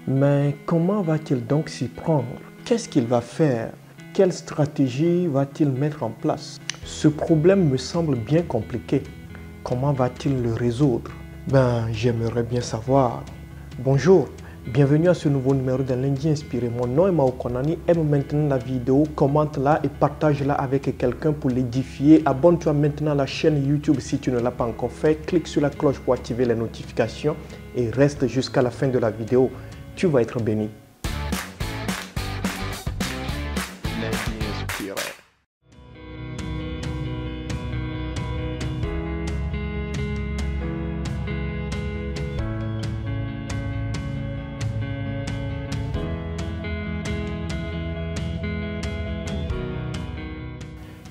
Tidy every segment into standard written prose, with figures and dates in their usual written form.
Mais comment va-t-il donc s'y prendre? Qu'est-ce qu'il va faire? Quelle stratégie va-t-il mettre en place? Ce problème me semble bien compliqué. Comment va-t-il le résoudre? J'aimerais bien savoir. Bonjour, bienvenue à ce nouveau numéro d'un lundi inspiré. Mon nom est Mao Konani. Aime maintenant la vidéo, commente-la et partage-la avec quelqu'un pour l'édifier. Abonne-toi maintenant à la chaîne YouTube si tu ne l'as pas encore fait. Clique sur la cloche pour activer les notifications et reste jusqu'à la fin de la vidéo. Tu vas être béni. Lundi inspiré.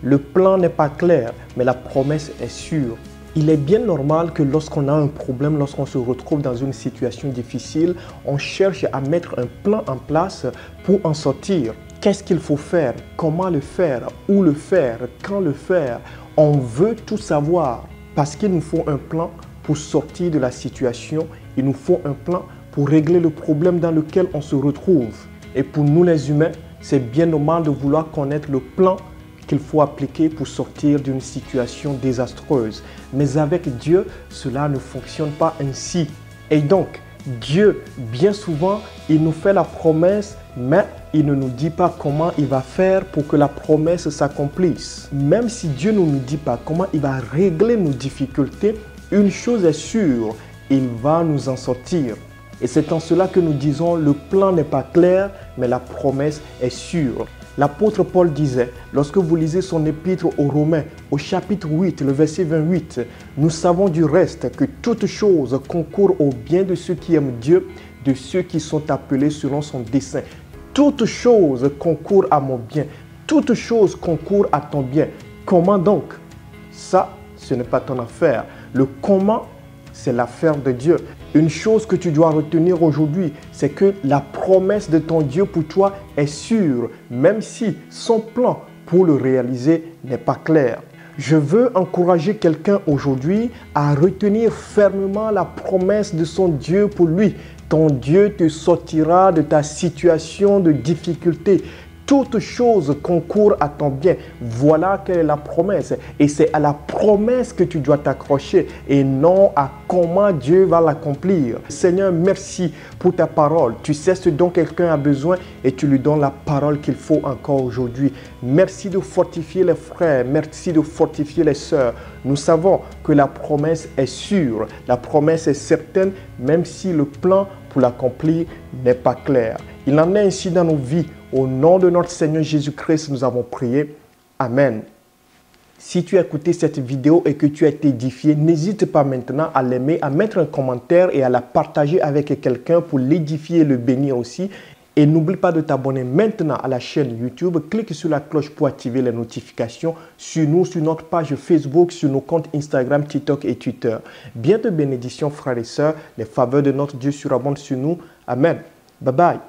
Le plan n'est pas clair, mais la promesse est sûre. Il est bien normal que lorsqu'on a un problème, lorsqu'on se retrouve dans une situation difficile, on cherche à mettre un plan en place pour en sortir. Qu'est-ce qu'il faut faire? Comment le faire? Où le faire? Quand le faire? On veut tout savoir parce qu'il nous faut un plan pour sortir de la situation. Il nous faut un plan pour régler le problème dans lequel on se retrouve. Et pour nous les humains, c'est bien normal de vouloir connaître le plan qu'il faut appliquer pour sortir d'une situation désastreuse. Mais avec Dieu, cela ne fonctionne pas ainsi. Et donc, Dieu, bien souvent, il nous fait la promesse, mais il ne nous dit pas comment il va faire pour que la promesse s'accomplisse. Même si Dieu ne nous dit pas comment il va régler nos difficultés, une chose est sûre, il va nous en sortir. Et c'est en cela que nous disons, le plan n'est pas clair, mais la promesse est sûre. L'apôtre Paul disait, lorsque vous lisez son épître aux Romains, au chapitre 8, le verset 28, « Nous savons du reste que toute chose concourt au bien de ceux qui aiment Dieu, de ceux qui sont appelés selon son dessein. » Toute chose concourt à mon bien, toute chose concourt à ton bien. Comment donc? Ça, ce n'est pas ton affaire. Le comment, c'est l'affaire de Dieu. Une chose que tu dois retenir aujourd'hui, c'est que la promesse de ton Dieu pour toi est sûre, même si son plan pour le réaliser n'est pas clair. Je veux encourager quelqu'un aujourd'hui à retenir fermement la promesse de son Dieu pour lui. Ton Dieu te sortira de ta situation de difficulté. Toute chose concourt à ton bien. Voilà quelle est la promesse. Et c'est à la promesse que tu dois t'accrocher et non à comment Dieu va l'accomplir. Seigneur, merci pour ta parole. Tu sais ce dont quelqu'un a besoin et tu lui donnes la parole qu'il faut encore aujourd'hui. Merci de fortifier les frères. Merci de fortifier les sœurs. Nous savons que la promesse est sûre. La promesse est certaine, même si le plan pour l'accomplir n'est pas clair. Il en est ainsi dans nos vies. Au nom de notre Seigneur Jésus-Christ, nous avons prié. Amen. Si tu as écouté cette vidéo et que tu as été édifié, n'hésite pas maintenant à l'aimer, à mettre un commentaire et à la partager avec quelqu'un pour l'édifier et le bénir aussi. Et n'oublie pas de t'abonner maintenant à la chaîne YouTube. Clique sur la cloche pour activer les notifications sur nous, sur notre page Facebook, sur nos comptes Instagram, TikTok et Twitter. Bien de bénédictions, frères et sœurs. Les faveurs de notre Dieu surabondent sur nous. Amen. Bye bye.